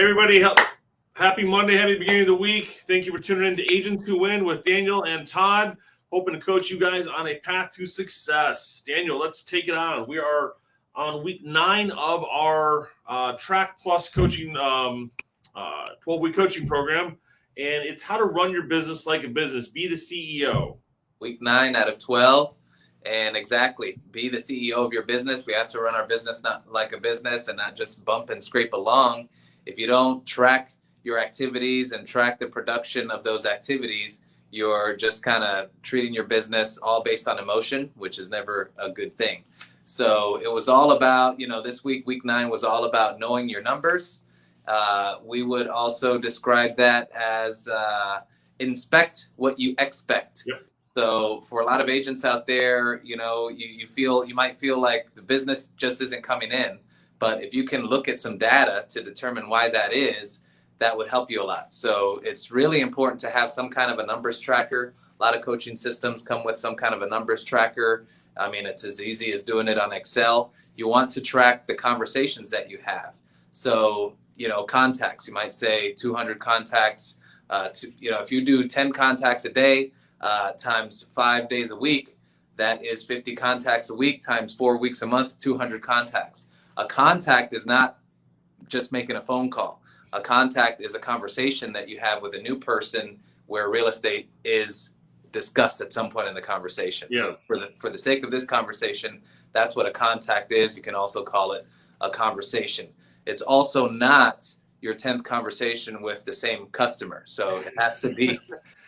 Everybody, happy Monday, happy beginning of the week. Thank you for tuning in to Agents Who Win with Daniel and Todd. Hoping to coach you guys on a path to success. Daniel, let's take it on. We are on week 9 of our Track Plus coaching, 12-week coaching program, and it's how to run your business like a business. Be the CEO. Week 9 out of 12. And exactly, be the CEO of your business. We have to run our business not like a business and not just bump and scrape along. If you don't track your activities and track the production of those activities, you're just kind of treating your business all based on emotion, which is never a good thing. So it was all about, this week, week 9 was all about knowing your numbers. We would also describe that as inspect what you expect. Yep. So for a lot of agents out there, you might feel like the business just isn't coming in. But if you can look at some data to determine why that is, that would help you a lot. So it's really important to have some kind of a numbers tracker. A lot of coaching systems come with some kind of a numbers tracker. I mean, it's as easy as doing it on Excel. You want to track the conversations that you have. So, contacts, you might say 200 contacts. If you do 10 contacts a day, times 5 days a week, that is 50 contacts a week times 4 weeks a month, 200 contacts. A contact is not just making a phone call. A contact is a conversation that you have with a new person where real estate is discussed at some point in the conversation. Yeah. So for the sake of this conversation, that's what a contact is. You can also call it a conversation. It's also not your 10th conversation with the same customer. So it has to be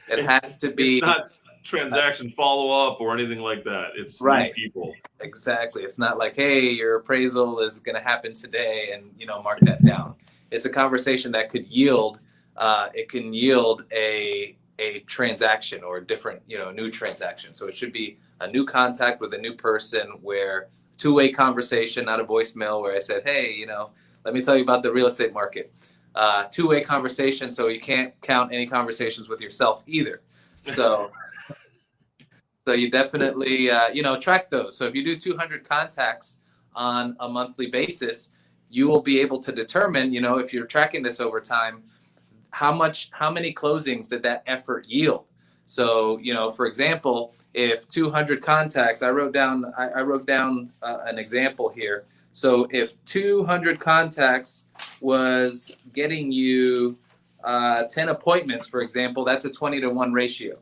It's not transaction follow-up or anything like that. It's right. New people. Exactly. It's not like, hey, your appraisal is going to happen today and, mark that down. It's a conversation that could yield, a transaction or a different, new transaction. So it should be a new contact with a new person where two-way conversation, not a voicemail where I said, hey, let me tell you about the real estate market. Two-way conversation, so you can't count any conversations with yourself either. So you definitely, track those. So if you do 200 contacts on a monthly basis, you will be able to determine, if you're tracking this over time, how many closings did that effort yield? So, for example, if 200 contacts, I wrote down an example here. So if 200 contacts was getting you 10 appointments, for example, that's a 20-to-1 ratio.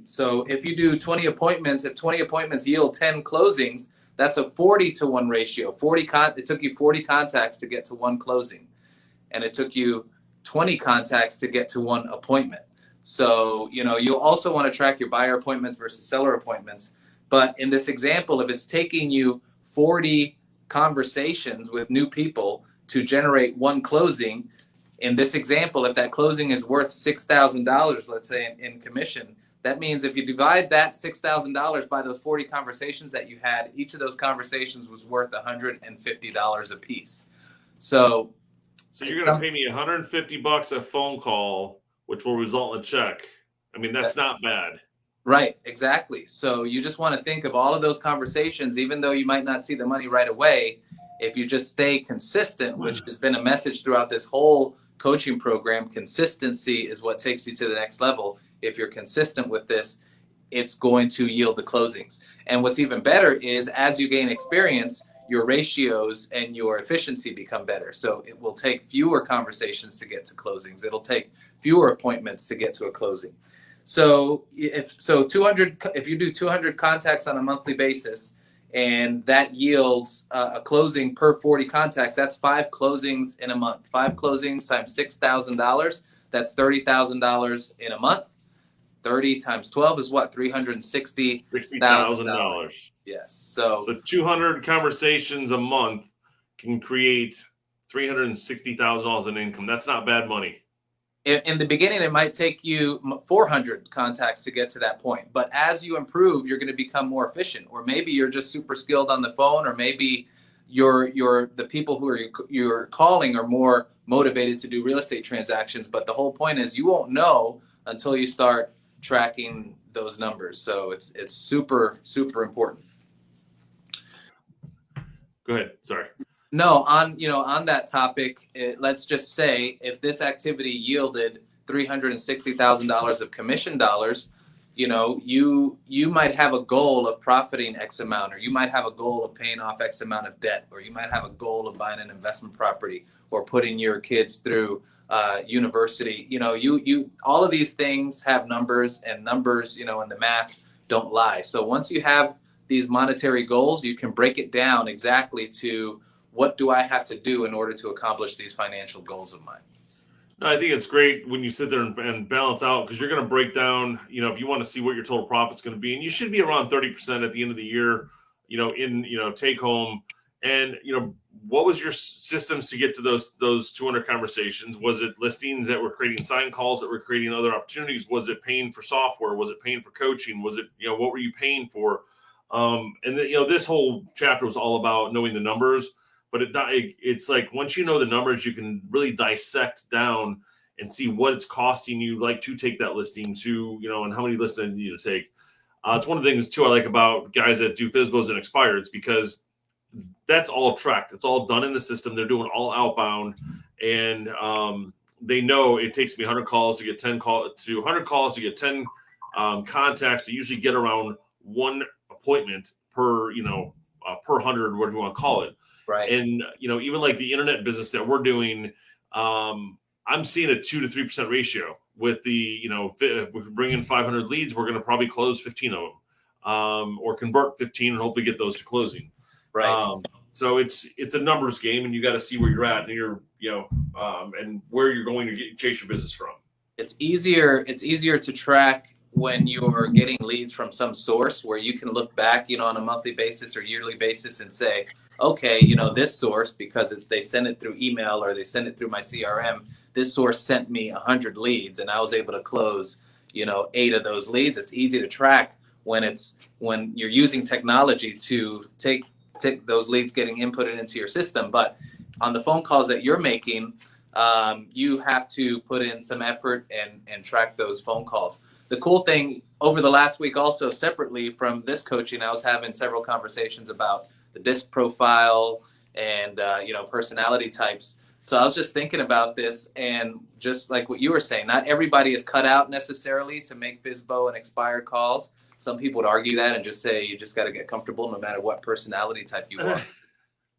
So if you do 20 appointments, if 20 appointments yield 10 closings, that's a 40-to-1 ratio. It took you 40 contacts to get to one closing, and it took you 20 contacts to get to one appointment. So, you'll also want to track your buyer appointments versus seller appointments. But in this example, if it's taking you 40 conversations with new people to generate one closing, in this example, if that closing is worth $6,000, let's say in commission, that means if you divide that $6,000 by those 40 conversations that you had, each of those conversations was worth $150 a piece. So you're going to pay me $150 a phone call, which will result in a check. I mean, that's not bad. Right, exactly. So you just want to think of all of those conversations, even though you might not see the money right away. If you just stay consistent, which has been a message throughout this whole coaching program, consistency is what takes you to the next level. If you're consistent with this, it's going to yield the closings. And what's even better is as you gain experience, your ratios and your efficiency become better. So it will take fewer conversations to get to closings. It'll take fewer appointments to get to a closing. So if you do 200 contacts on a monthly basis, and that yields a closing per 40 contacts, that's 5 closings in a month. 5 closings times $6,000, that's $30,000 in a month. 30 times 12 is what? $360,000. Yes. So 200 conversations a month can create $360,000 in income. That's not bad money. In the beginning, it might take you 400 contacts to get to that point. But as you improve, you're going to become more efficient. Or maybe you're just super skilled on the phone, or maybe the people who you're calling are more motivated to do real estate transactions. But the whole point is you won't know until you start tracking those numbers. So it's super, super important. Go ahead. Sorry. No, on that topic, let's just say if this activity yielded $360,000 of commission dollars, you might have a goal of profiting X amount, or you might have a goal of paying off X amount of debt, or you might have a goal of buying an investment property or putting your kids through university. You all of these things have numbers, and numbers, and the math don't lie. So once you have these monetary goals, you can break it down exactly to what do I have to do in order to accomplish these financial goals of mine. No, I think it's great when you sit there and balance out, because you're going to break down, if you want to see what your total profit's going to be, and you should be around 30% at the end of the year, take home. And, what was your systems to get to those 200 conversations? Was it listings that were creating sign calls that were creating other opportunities? Was it paying for software? Was it paying for coaching? Was it, what were you paying for? This whole chapter was all about knowing the numbers. But it's like, once you know the numbers, you can really dissect down and see what it's costing you, like, to take that listing to, and how many listings you need to take. It's one of the things too I like about guys that do FSBOs and expireds, because that's all tracked. It's all done in the system. They're doing all outbound, and they know it takes me 100 calls to get 10 100 calls to get 10 contacts to usually get around one appointment per 100, whatever you want to call it. Right. And, even like the internet business that we're doing, I'm seeing a 2 to 3% ratio with the, if we bring in 500 leads, we're going to probably close 15 of them, or convert 15 and hopefully get those to closing. Right. So it's a numbers game, and you got to see where you're at, and and where you're going to chase your business from. It's easier to track when you're getting leads from some source where you can look back, on a monthly basis or yearly basis and say, okay, this source, because they send it through email or they send it through my CRM, this source sent me 100 leads and I was able to close, 8 of those leads. It's easy to track when you're using technology to take those leads getting inputted into your system. But on the phone calls that you're making, you have to put in some effort and track those phone calls. The cool thing over the last week, also separately from this coaching, I was having several conversations about the disc profile and personality types. So I was just thinking about this, and just like what you were saying, not everybody is cut out necessarily to make FSBO and expired calls. Some people would argue that and just say you just got to get comfortable no matter what personality type you are.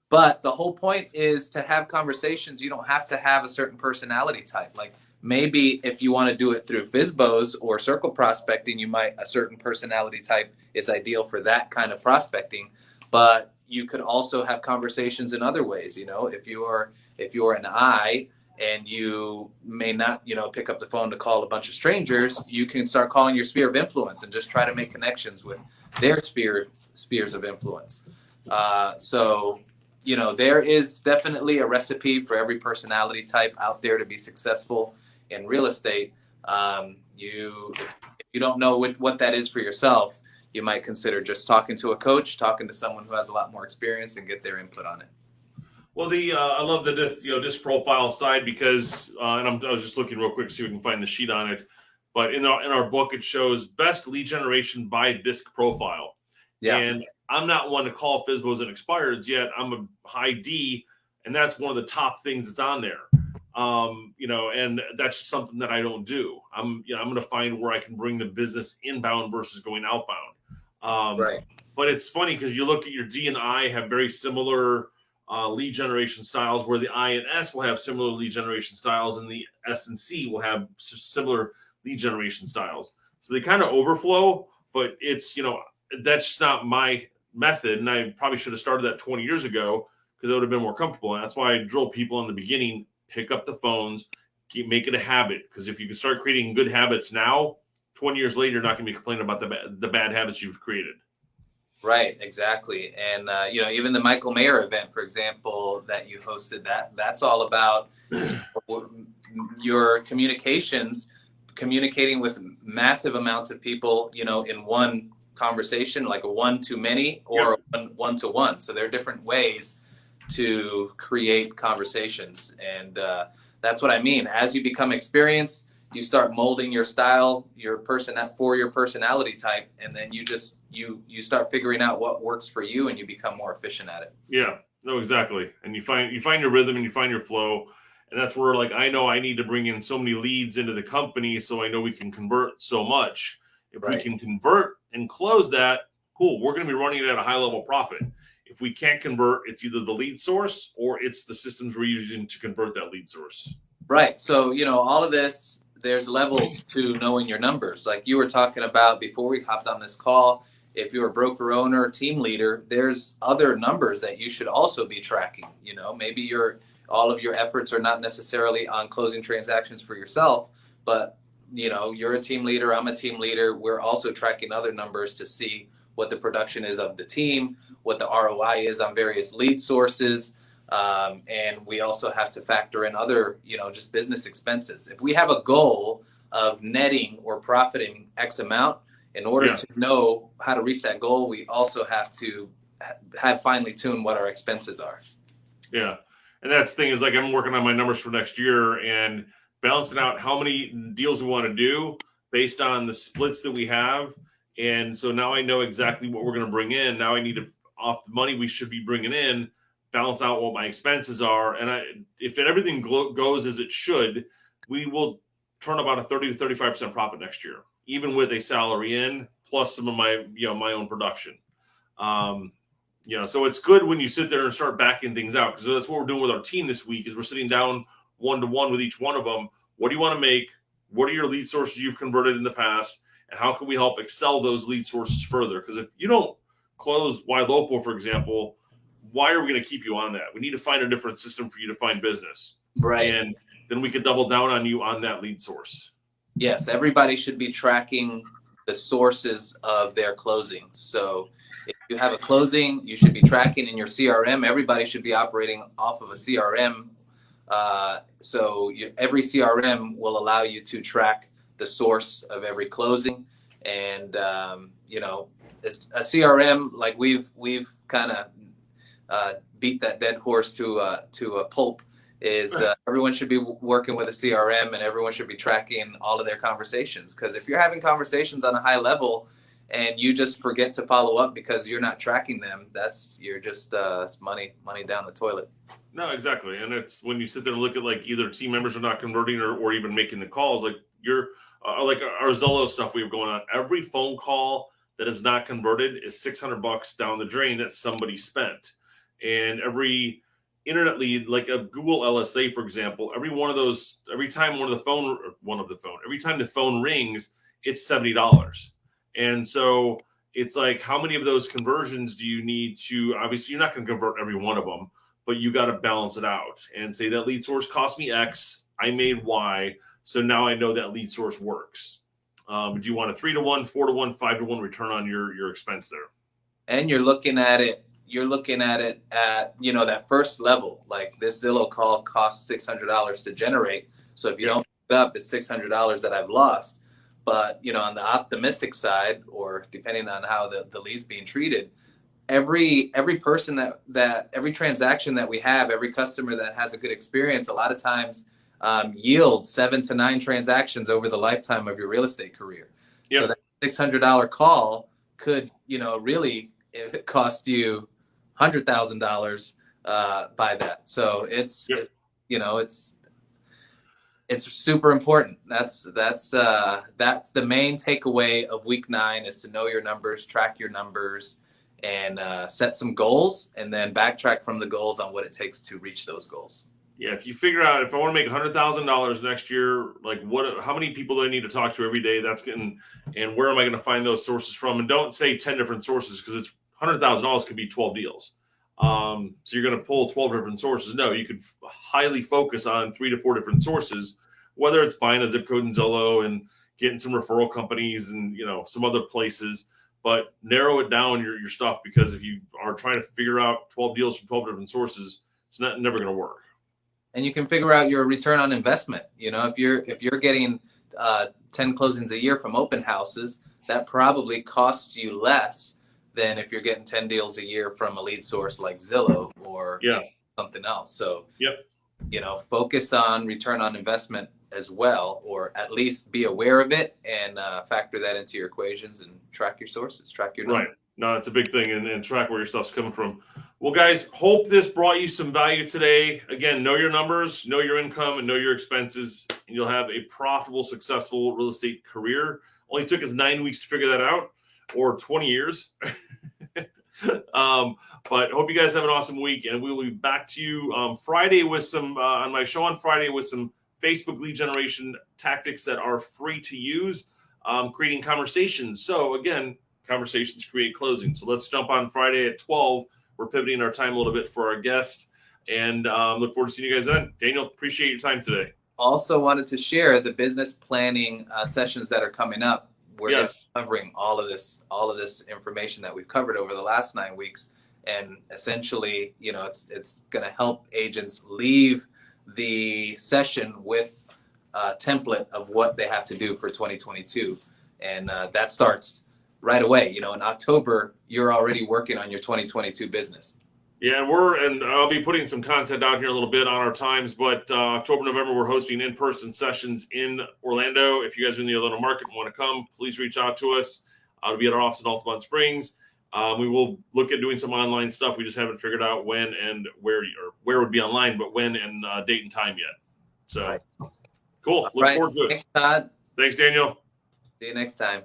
But the whole point is to have conversations. You don't have to have a certain personality type. Like, maybe if you want to do it through FSBOs or circle prospecting, a certain personality type is ideal for that kind of prospecting. But you could also have conversations in other ways. If you're an I and you may not, pick up the phone to call a bunch of strangers, you can start calling your sphere of influence and just try to make connections with their spheres of influence. So there is definitely a recipe for every personality type out there to be successful in real estate. If you don't know what that is for yourself, you might consider just talking to a coach, talking to someone who has a lot more experience, and get their input on it. Well, I love the disc profile side, because, and I was just looking real quick to see if we can find the sheet on it. But in our book, it shows best lead generation by disc profile. Yeah. And I'm not one to call FSBOs and expireds yet. I'm a high D, and that's one of the top things that's on there. And that's just something that I don't do. I'm going to find where I can bring the business inbound versus going outbound. Right. But it's funny, because you look at your D and I have very similar lead generation styles, where the I and S will have similar lead generation styles, and the S and C will have similar lead generation styles. So they kind of overflow, but it's, that's just not my method. And I probably should have started that 20 years ago, because it would have been more comfortable. And that's why I drill people in the beginning, pick up the phones, make it a habit. Because if you can start creating good habits now, 20 years later, you're not going to be complaining about the bad habits you've created. Right, exactly. And, even the Michael Mayer event, for example, that you hosted, that's all about your communicating with massive amounts of people, in one conversation, like a one-to-many or a one-to-one. So there are different ways to create conversations. And that's what I mean. As you become experienced, you start molding your style, for your personality type, and then you start figuring out what works for you, and you become more efficient at it. Yeah. No, exactly. And you find your rhythm and you find your flow. And that's where, like, I know I need to bring in so many leads into the company, so I know we can convert so much. If we Right. can convert and close that, cool. We're going to be running it at a high level profit. If we can't convert, it's either the lead source or it's the systems we're using to convert that lead source. Right. So, all of this, there's levels to knowing your numbers. Like you were talking about before we hopped on this call, if you're a broker owner, team leader, there's other numbers that you should also be tracking. Maybe all of your efforts are not necessarily on closing transactions for yourself, but you're a team leader, I'm a team leader. We're also tracking other numbers to see what the production is of the team, what the ROI is on various lead sources. And we also have to factor in other, just business expenses. If we have a goal of netting or profiting X amount, in order to know how to reach that goal, we also have to have finely tuned what our expenses are. Yeah. And that's the thing is, like, I'm working on my numbers for next year and balancing out how many deals we want to do based on the splits that we have. And so now I know exactly what we're going to bring in. Now I need to, off the money we should be bringing in, balance out what my expenses are. And if everything goes as it should, we will turn about a 30 to 35% profit next year, even with a salary in plus some of my, my own production. So it's good when you sit there and start backing things out, because that's what we're doing with our team this week is we're sitting down one-to-one with each one of them. What do you want to make? What are your lead sources you've converted in the past? And how can we help excel those lead sources further? Because if you don't close wide local, for example, why are we going to keep you on that? We need to find a different system for you to find business. Right. And then we can double down on you on that lead source. Yes, everybody should be tracking the sources of their closings. So if you have a closing, you should be tracking in your CRM. Everybody should be operating off of a CRM. Every CRM will allow you to track the source of every closing. And, a CRM, like we've kind of beat that dead horse to a pulp, is everyone should be working with a CRM and everyone should be tracking all of their conversations. Because if you're having conversations on a high level and you just forget to follow up because you're not tracking them, it's money down the toilet. No, exactly. And it's when you sit there and look at, like, either team members are not converting or even making the calls, like you're like our Zillow stuff we have going on. Every phone call that is not converted is $600 down the drain that somebody spent. And every internet lead, like a Google LSA, for example, every time the phone rings, it's $70. And so it's like, how many of those conversions do you need to, obviously you're not going to convert every one of them, but you got to balance it out and say that lead source cost me X, I made Y. So now I know that lead source works. Do you want a 3-to-1, 4-to-1, 5-to-1 return on your expense there? And you're looking at it at, that first level. Like this Zillow call costs $600 to generate. So if you don't pick it up, it's $600 that I've lost. But, on the optimistic side, or depending on how the lead's being treated, every person every transaction that we have, every customer that has a good experience, a lot of times yields 7 to 9 transactions over the lifetime of your real estate career. Yep. So that $600 call could, really cost you $100,000 by that. So it's super important. That's the main takeaway of week 9 is to know your numbers, track your numbers, and set some goals, and then backtrack from the goals on what it takes to reach those goals. Yeah, if you figure out, if I want to make $100,000 next year, like how many people do I need to talk to every day? And where am I going to find those sources from? And don't say 10 different sources, because it's $100,000 could be 12 deals. So you're going to pull 12 different sources. No, you could highly focus on 3 to 4 different sources, whether it's buying a zip code in Zillow and getting some referral companies and, some other places, but narrow it down your stuff, because if you are trying to figure out 12 deals from 12 different sources, it's never going to work. And you can figure out your return on investment. If you're getting 10 closings a year from open houses, that probably costs you less than if you're getting 10 deals a year from a lead source like Zillow or something else. So, focus on return on investment as well, or at least be aware of it and factor that into your equations and track your sources, track your numbers. Right. No, it's a big thing, and track where your stuff's coming from. Well, guys, hope this brought you some value today. Again, know your numbers, know your income, and know your expenses, and you'll have a profitable, successful real estate career. Only took us 9 weeks to figure that out, or 20 years. But hope you guys have an awesome week, and we will be back to you Friday with some on my show on Friday with some Facebook lead generation tactics that are free to use, creating conversations. So again, conversations create closing. So let's jump on Friday at 12. We're pivoting our time a little bit for our guest, and look forward to seeing you guys then. Daniel, appreciate your time today. Also wanted to share the business planning sessions that are coming up. We're covering all of this information that we've covered over the last 9 weeks, and essentially, it's going to help agents leave the session with a template of what they have to do for 2022, and that starts right away. In October, you're already working on your 2022 business. Yeah, and I'll be putting some content out here a little bit on our times, but October, November, we're hosting in-person sessions in Orlando. If you guys are in the Orlando market and want to come, please reach out to us. It'll be at our office in Altamonte Springs. We will look at doing some online stuff. We just haven't figured out when and where it would be online, but when and date and time yet. So, cool. Look forward to it. Thanks, Todd. Thanks, Daniel. See you next time.